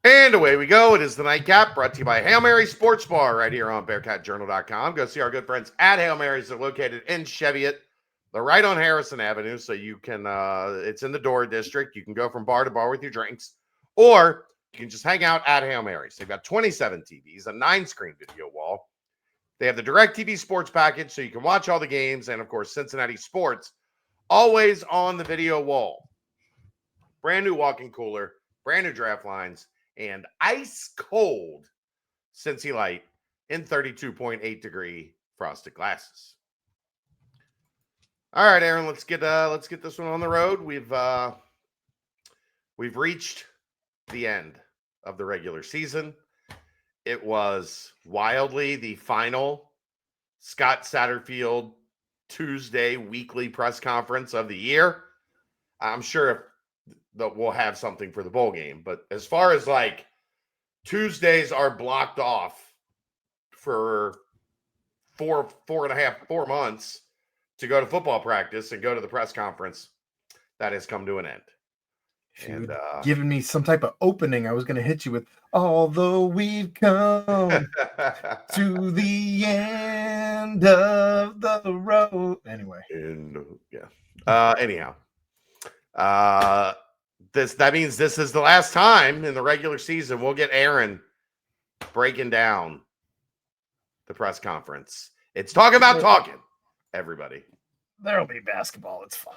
And away we go. It is the Nightcap, brought to you by Hail Mary Sports Bar right here on BearcatJournal.com. Go see our good friends at Hail Mary's. They're located in Cheviot. They're right on Harrison Avenue, so you can, it's in the Dora District. You can go from bar to bar with your drinks, or you can just hang out at Hail Mary's. They've got 27 TVs, a 9-screen video wall. They have the DirecTV Sports package, so you can watch all the games, and, of course, Cincinnati Sports, always on the video wall. Brand new walk-in cooler, brand new draft lines, and ice cold Cincy Light in 32.8 degree frosted glasses. All right, Aaron, let's get this one on the road. We've reached the end of the regular season. It was wildly the final Scott Satterfield Tuesday weekly press conference of the year. I'm sure that we'll have something for the bowl game, but as far as like Tuesdays are blocked off for 4 months to go to football practice and go to the press conference, that has come to an end. If you had given me some type of opening, I was going to hit you with, although we've come to the end of the road. Anyway. Anyhow. That means this is the last time in the regular season we'll get Aaron breaking down the press conference. It's talking about talking, everybody. There'll be basketball. It's fine.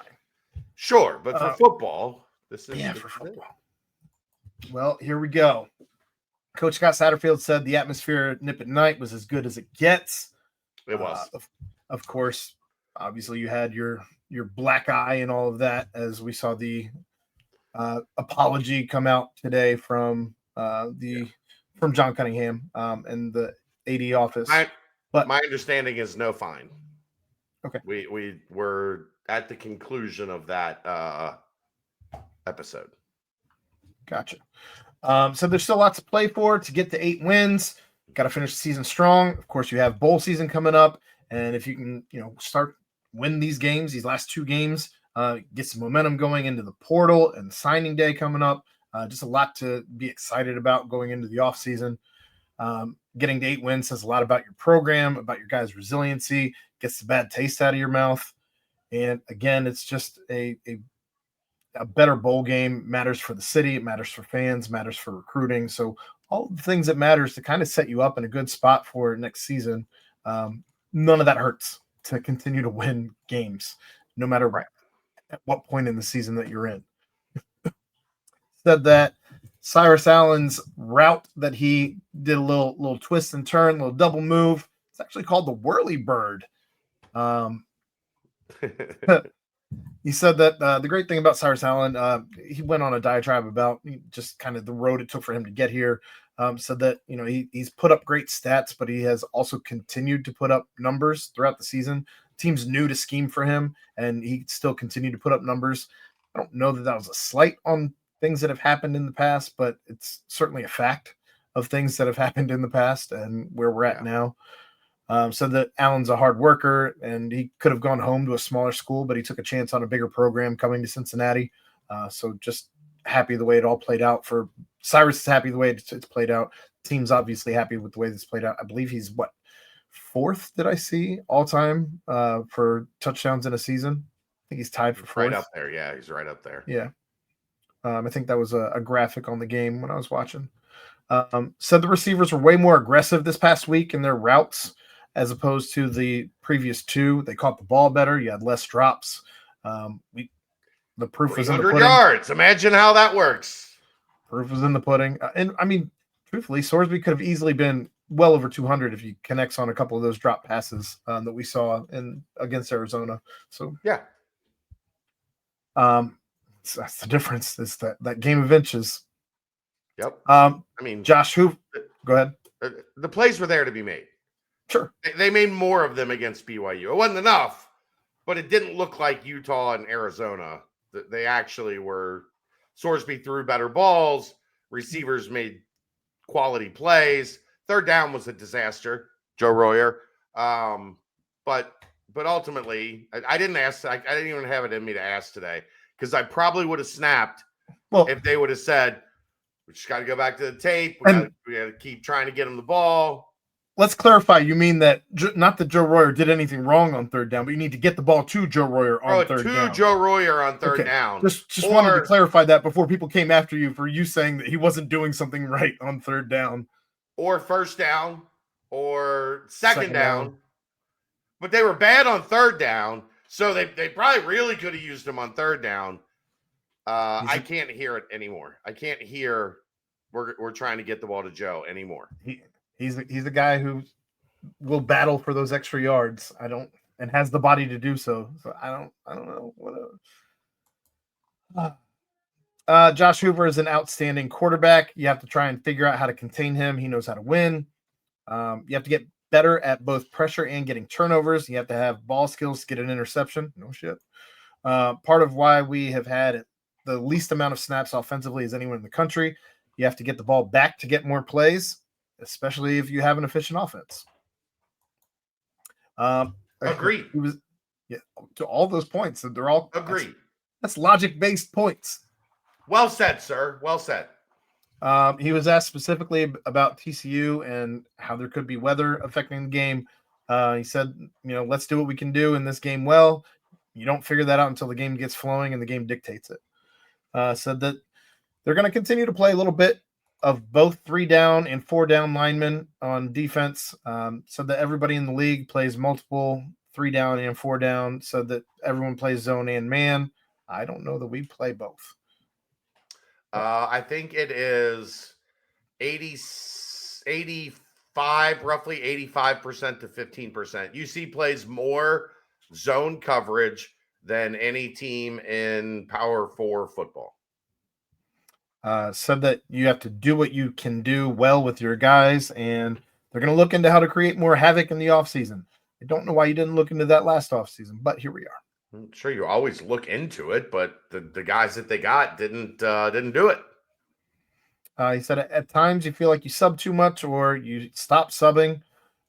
Sure, but for football, this is for football. Well, here we go. Coach Scott Satterfield said the atmosphere at Nip at Night was as good as it gets. It was. Of course, obviously you had your black eye and all of that as we saw the apology come out today from John Cunningham and the AD office. But my understanding is no fine. Okay. We were at the conclusion of that episode. Gotcha. So there's still lots to play for to get to 8 wins. Got to finish the season strong. Of course, you have bowl season coming up, and if you can, start win these games, these last 2 games, get some momentum going into the portal and signing day coming up. Just a lot to be excited about going into the offseason. Getting to 8 wins says a lot about your program, about your guys' resiliency, gets the bad taste out of your mouth. And again, it's just a better bowl game. Matters for the city, it matters for fans, matters for recruiting. So all the things that matters to kind of set you up in a good spot for next season. None of that hurts to continue to win games, no matter at what point in the season that you're in. Said that Cyrus Allen's route that he did a little twist and turn, a little double move. It's actually called the whirly bird. He said that the great thing about Cyrus Allen, he went on a diatribe about just kind of the road it took for him to get here. Said that, he's put up great stats, but he has also continued to put up numbers throughout the season. Teams knew to scheme for him, and he still continued to put up numbers. I don't know that was a slight on things that have happened in the past, but it's certainly a fact of things that have happened in the past and where we're at now. Said that Allen's a hard worker, and he could have gone home to a smaller school, but he took a chance on a bigger program coming to Cincinnati. So just happy the way it all played out. For Cyrus is happy the way it's played out. Team's obviously happy with the way this played out. I believe he's 4th, did I see, all time for touchdowns in a season? I think he's tied for 4th. Right up there. Yeah, he's right up there. Yeah. I think that was a graphic on the game when I was watching. Said the receivers were way more aggressive this past week in their routes as opposed to the previous 2. They caught the ball better. You had less drops. The proof was in the pudding. 300 yards. Imagine how that works. Proof was in the pudding. And I mean, truthfully, Sorsby could have easily been well over 200 if he connects on a couple of those drop passes that we saw against Arizona. So yeah. That's the difference. Is that game of inches. Yep. Josh, go ahead. The plays were there to be made. Sure. They made more of them against BYU. It wasn't enough, but it didn't look like Utah and Arizona. They actually were. Sorsby threw better balls. Receivers made quality plays. Third down was a disaster. Joe Royer. But ultimately, I didn't ask. I didn't even have it in me to ask today, because I probably would have snapped if they would have said, We just got to go back to the tape. And We got to keep trying to get him the ball. let's clarify. You mean that not that Joe Royer did anything wrong on third down, but you need to get the ball to Joe Royer on third down. Joe Royer on third down. Just wanted to clarify that before people came after you for you saying that he wasn't doing something right on third down. Or first down or second down. But they were bad on third down, so they probably really could have used him on third down. I can't hear it anymore. I can't hear we're trying to get the ball to Joe anymore. He's the guy who will battle for those extra yards. And has the body to do so. So I don't know what. Josh Hoover is an outstanding quarterback. You have to try and figure out how to contain him. He knows how to win. You have to get better at both pressure and getting turnovers. You have to have ball skills to get an interception. No shit. Part of why we have had the least amount of snaps offensively as anyone in the country. You have to get the ball back to get more plays, especially if you have an efficient offense. Agreed. To all those points. They're all agreed. That's logic-based points. Well said, sir. Well said. He was asked specifically about TCU and how there could be weather affecting the game. He said, let's do what we can do in this game well. You don't figure that out until the game gets flowing and the game dictates it. Said that they're going to continue to play a little bit of both 3-down and 4-down linemen on defense. Said that everybody in the league plays multiple 3-down and 4-down, so that everyone plays zone and man. I don't know that we play both. I think it is 85, roughly 85% to 15%. UC plays more zone coverage than any team in Power 4 football. Said that you have to do what you can do well with your guys, and they're going to look into how to create more havoc in the offseason. I don't know why you didn't look into that last offseason, but here we are. I'm sure you always look into it, but the guys that they got didn't do it. He said at times you feel like you sub too much or you stop subbing.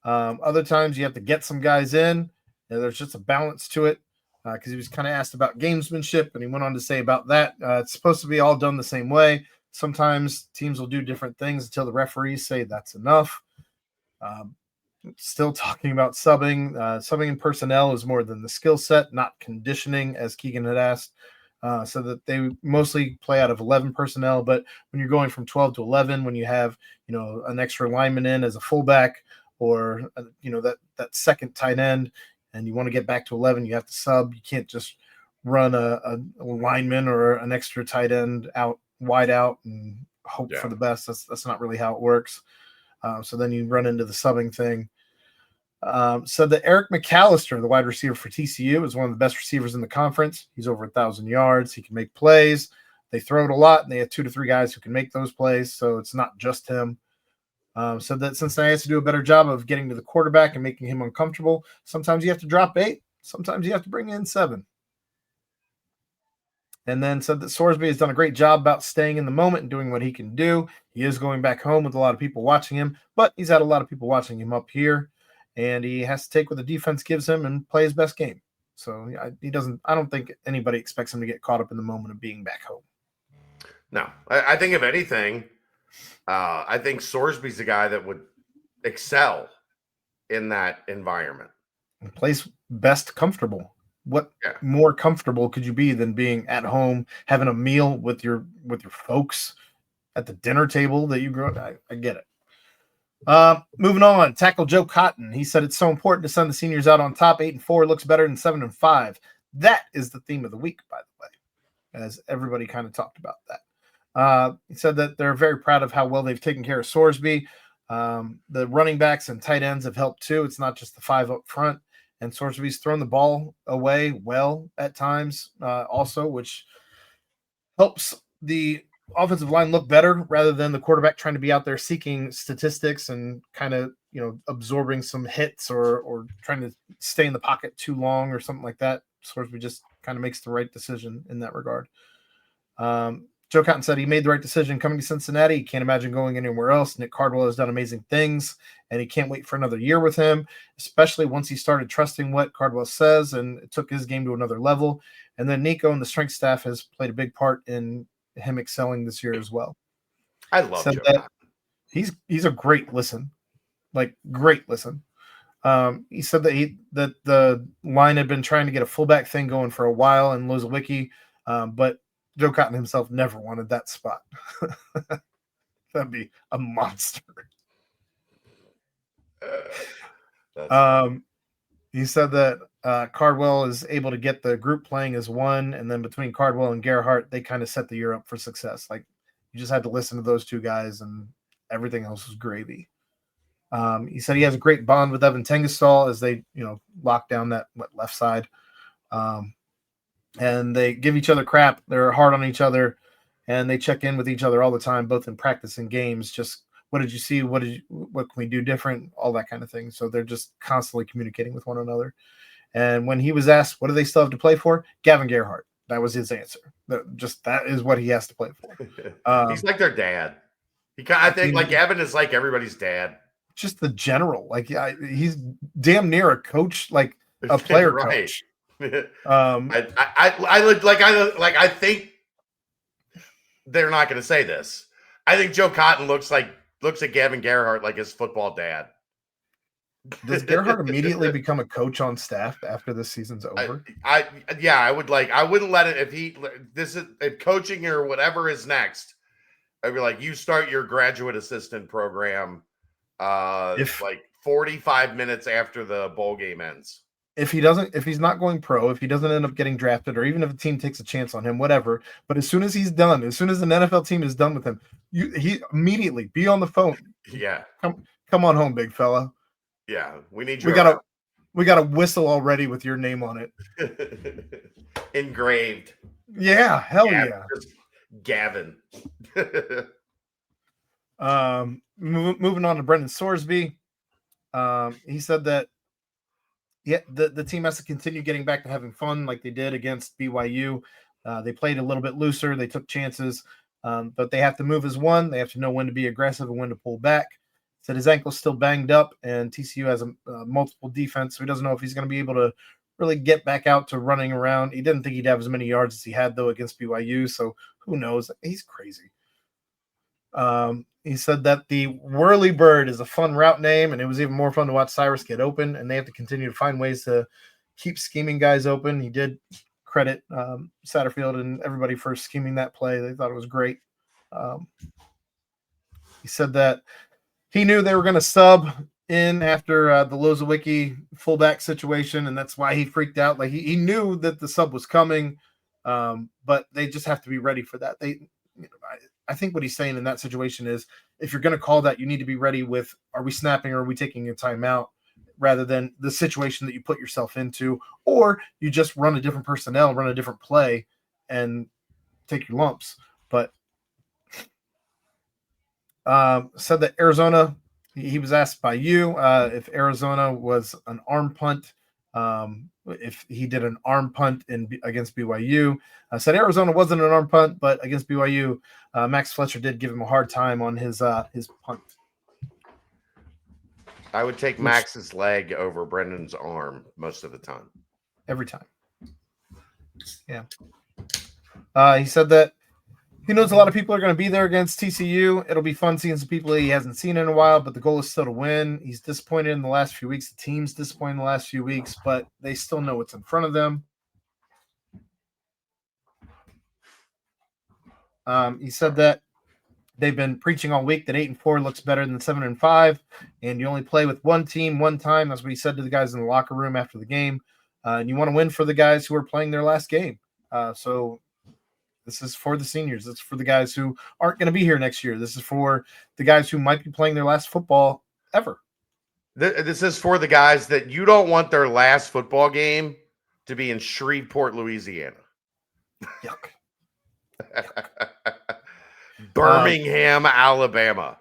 Other times you have to get some guys in. There's just a balance to it because he was kind of asked about gamesmanship, and he went on to say about that. It's supposed to be all done the same way. Sometimes teams will do different things until the referees say that's enough. Still talking about subbing. Subbing in personnel is more than the skill set, not conditioning, as Keegan had asked. So that they mostly play out of 11 personnel. But when you're going from 12 to 11, when you have, an extra lineman in as a fullback or, that second tight end, and you want to get back to 11, you have to sub. You can't just run a lineman or an extra tight end out wide out and hope for the best. That's not really how it works. So then you run into the subbing thing. Said that Eric McAllister, the wide receiver for TCU, is one of the best receivers in the conference. He's over 1,000 yards. He can make plays. They throw it a lot, and they have 2 to 3 guys who can make those plays, so it's not just him. Said that Cincinnati has to do a better job of getting to the quarterback and making him uncomfortable. Sometimes you have to drop 8. Sometimes you have to bring in 7. And then said that Sorsby has done a great job about staying in the moment and doing what he can do. He is going back home with a lot of people watching him, but he's had a lot of people watching him up here. And he has to take what the defense gives him and play his best game. So he doesn't. I don't think anybody expects him to get caught up in the moment of being back home. No, I think if anything, I think Sorsby's the guy that would excel in that environment. And plays best comfortable. What more comfortable could you be than being at home, having a meal with your folks at the dinner table that you grew up? I get it. Moving on, tackle Joe Cotton. He said it's so important to send the seniors out on top. 8-4 looks better than 7-5. That is the theme of the week, by the way, as everybody kind of talked about that. He said that they're very proud of how well they've taken care of Sorsby. The running backs and tight ends have helped too. It's not just the 5 up front, and Sorsby's thrown the ball away well at times, also, which helps the offensive line look better rather than the quarterback trying to be out there seeking statistics and kind of, absorbing some hits or trying to stay in the pocket too long or something like that. Sorsby just kind of makes the right decision in that regard. Joe Cotton said he made the right decision coming to Cincinnati. He can't imagine going anywhere else. Nick Cardwell has done amazing things, and he can't wait for another year with him, especially once he started trusting what Cardwell says, and it took his game to another level. And then Nico and the strength staff has played a big part in him excelling this year as well. I love Said Joe that Cotton. he's a great listen, like great listen. He said that the line had been trying to get a fullback thing going for a while in Lozowicki, but Joe Cotton himself never wanted that spot. That'd be a monster. He said that Cardwell is able to get the group playing as one, and then between Cardwell and Gerhardt, they kind of set the year up for success. Like you just had to listen to those two guys, and everything else was gravy. He said he has a great bond with Evan Tengestal as they, lock down that left side. And they give each other crap. They're hard on each other, and they check in with each other all the time, both in practice and games. Just what did you see? What can we do different? All that kind of thing. So they're just constantly communicating with one another. And when he was asked, what do they still have to play for? Gavin Gerhardt. That was his answer. That is what he has to play for. He's like their dad. I think like Gavin is like everybody's dad. Just the general, like he's damn near a coach, like a player right. coach. I think they're not going to say this. I think Joe Cotton looks at Gavin Gerhardt like his football dad. Does Gerhardt immediately become a coach on staff after this season's over? I wouldn't let it if coaching or whatever is next. I'd be like, you start your graduate assistant program like 45 minutes after the bowl game ends. If he's not going pro, if he doesn't end up getting drafted, or even if a team takes a chance on him, whatever. But as soon as he's done, as soon as an NFL team is done with him, he immediately be on the phone. Yeah. Come on home, big fella. Yeah, we need you. We got a whistle already with your name on it. Engraved. Yeah, hell yeah. Gavin. Moving on to Brendan Sorsby. He said that the team has to continue getting back to having fun like they did against BYU. They played a little bit looser. They took chances, but they have to move as one. They have to know when to be aggressive and when to pull back. Said his ankle's still banged up, and TCU has a multiple defense, so he doesn't know if he's going to be able to really get back out to running around. He didn't think he'd have as many yards as he had, though, against BYU, so who knows? He's crazy. He said that the Whirly Bird is a fun route name, and it was even more fun to watch Cyrus get open, and they have to continue to find ways to keep scheming guys open. He did credit Satterfield and everybody for scheming that play. They thought it was great. He said that he knew they were going to sub in after the Lozowicki fullback situation, and that's why he freaked out. Like he knew that the sub was coming, but they just have to be ready for that. I think what he's saying in that situation is if you're going to call that, you need to be ready with, are we snapping or are we taking a timeout, rather than the situation that you put yourself into, or you just run a different personnel, run a different play, and take your lumps. But said that Arizona, he was asked by you if Arizona was an arm punt, if he did an arm punt against BYU. Said Arizona wasn't an arm punt, but against BYU, Max Fletcher did give him a hard time on his punt. I would take Max's leg over Brendan's arm most of the time. Every time. Yeah. He said that he knows a lot of people are going to be there against TCU. It'll be fun seeing some people he hasn't seen in a while, but the goal is still to win. He's disappointed in the last few weeks. The team's disappointed in the last few weeks, but they still know what's in front of them. He said that they've been preaching all week that 8-4 looks better than 7-5, and you only play with one team one time. That's what he said to the guys in the locker room after the game. And you want to win for the guys who are playing their last game. So this is for the seniors. This is for the guys who aren't going to be here next year. This is for the guys who might be playing their last football ever. This is for the guys that you don't want their last football game to be in Shreveport, Louisiana. Yuck. Birmingham, Alabama.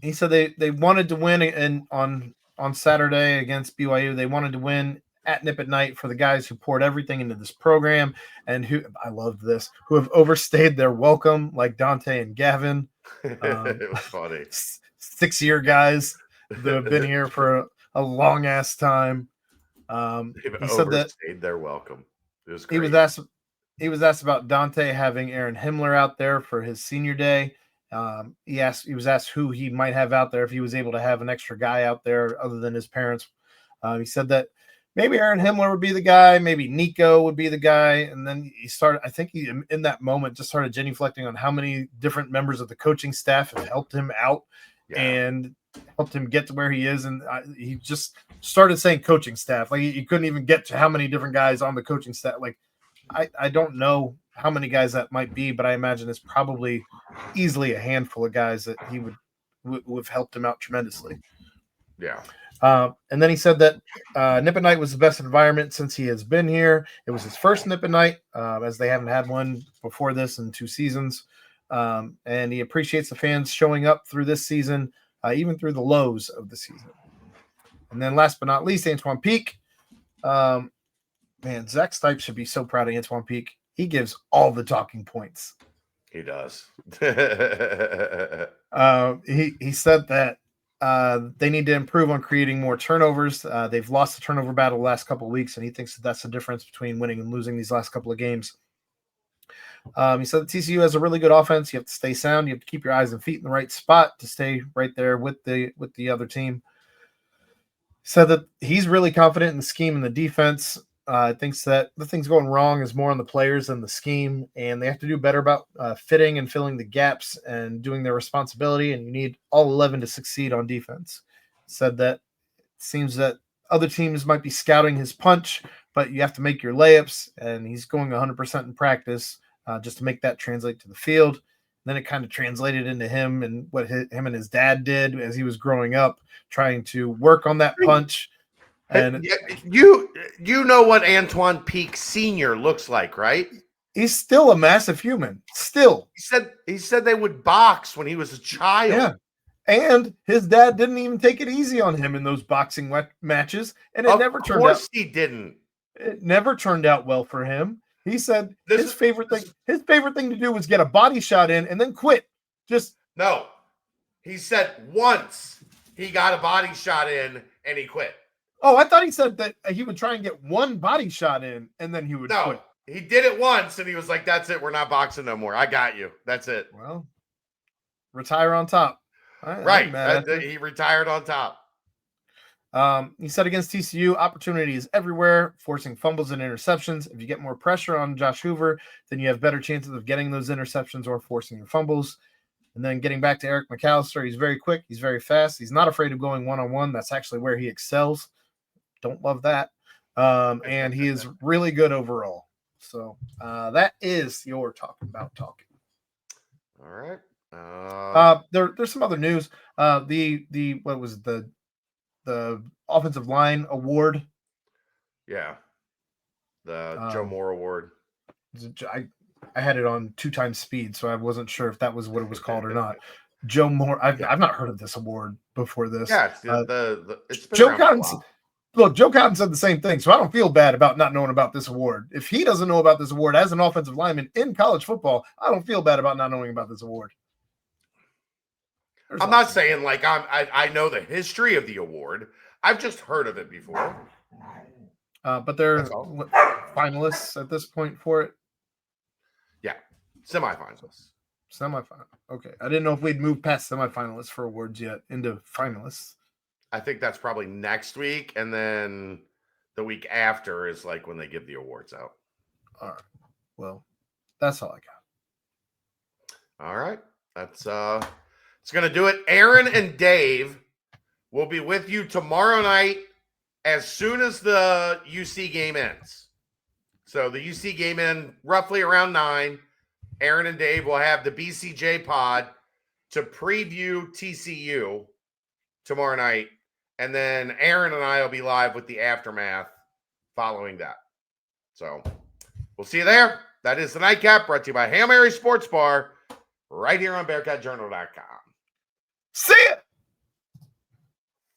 He said they wanted to win on Saturday against BYU. They wanted to win at Nip at Night for the guys who poured everything into this program and who, I loved this, who have overstayed their welcome, like Dante and Gavin. It was funny. 6-year guys that have been here for a long ass time. He said that their welcome. It was great. He was asked about Dante having Aaron Himmler out there for his senior day, He was asked who he might have out there if he was able to have an extra guy out there other than his parents. He said that maybe Aaron Himmler would be the guy, maybe Nico would be the guy. And then he started, I think he, in that moment, just started genuflecting on how many different members of the coaching staff have helped him out and helped him get to where he is. And he just started saying coaching staff. Like he couldn't even get to how many different guys on the coaching staff. Like, I don't know how many guys that might be, but I imagine it's probably easily a handful of guys that he would have helped him out tremendously. Yeah. And then he said that Nippon Night was the best environment since he has been here. It was his first Nippon Night, as they haven't had one before this in 2 seasons. And he appreciates the fans showing up through this season, even through the lows of the season. And then last but not least, Antoine Peak. Man, Zach Stipes should be so proud of Antoine Peak. He gives all the talking points. He does. He said that they need to improve on creating more turnovers. They've lost the turnover battle the last couple of weeks, and he thinks that that's the difference between winning and losing these last couple of games. He said that TCU has a really good offense. You have to stay sound. You have to keep your eyes and feet in the right spot to stay right there with the other team. He said that he's really confident in the scheme and the defense. Thinks that the things going wrong is more on the players than the scheme, and they have to do better about fitting and filling the gaps and doing their responsibility, and you need all 11 to succeed on defense. Said that it seems that other teams might be scouting his punch, but you have to make your layups, and he's going 100% in practice just to make that translate to the field. And then it kind of translated into him and what him and his dad did as he was growing up, trying to work on that punch. And you know what Antoine Peak Sr. looks like, right? He's still a massive human. Still. He said they would box when he was a child. Yeah. And his dad didn't even take it easy on him in those boxing matches. And it never turned out. Of course he didn't. It never turned out well for him. He said his favorite thing to do was get a body shot in and then quit. No. He said once he got a body shot in and he quit. Oh, I thought he said that he would try and get one body shot in and then he would quit. He did it once and he was like, that's it. We're not boxing no more. I got you. That's it. Well, retire on top. Right. He retired on top. He said against TCU, opportunity is everywhere, forcing fumbles and interceptions. If you get more pressure on Josh Hoover, then you have better chances of getting those interceptions or forcing your fumbles. And then getting back to Eric McAllister, he's very quick. He's very fast. He's not afraid of going one-on-one. That's actually where he excels. Don't love that. And he is really good overall. So that is your talking about talking. All right. There's some other news. What was the offensive line award? Yeah. The Joe Moore Award. I had it on 2 times speed, so I wasn't sure if that was what it was called or not. Joe Moore. I've not heard of this award before this. Yeah, it's Joe Cotton. Look, Joe Cotton said the same thing, so I don't feel bad about not knowing about this award. If he doesn't know about this award as an offensive lineman in college football, I don't feel bad about not knowing about this award. I'm not saying like I know the history of the award. I've just heard of it before. But they're finalists at this point for it. Yeah, semifinalists. Semifinal. Okay, I didn't know if we'd moved past semifinalists for awards yet into finalists. I think that's probably next week, and then the week after is like when they give the awards out. All right. Well, that's all I got. All right. That's it's gonna do it. Aaron and Dave will be with you tomorrow night as soon as the UC game ends. So the UC game ends roughly around 9. Aaron and Dave will have the BCJ pod to preview TCU tomorrow night. And then Aaron and I will be live with the aftermath following that. So we'll see you there. That is the Nightcap, brought to you by Hail Mary Sports Bar, right here on BearcatJournal.com. See ya!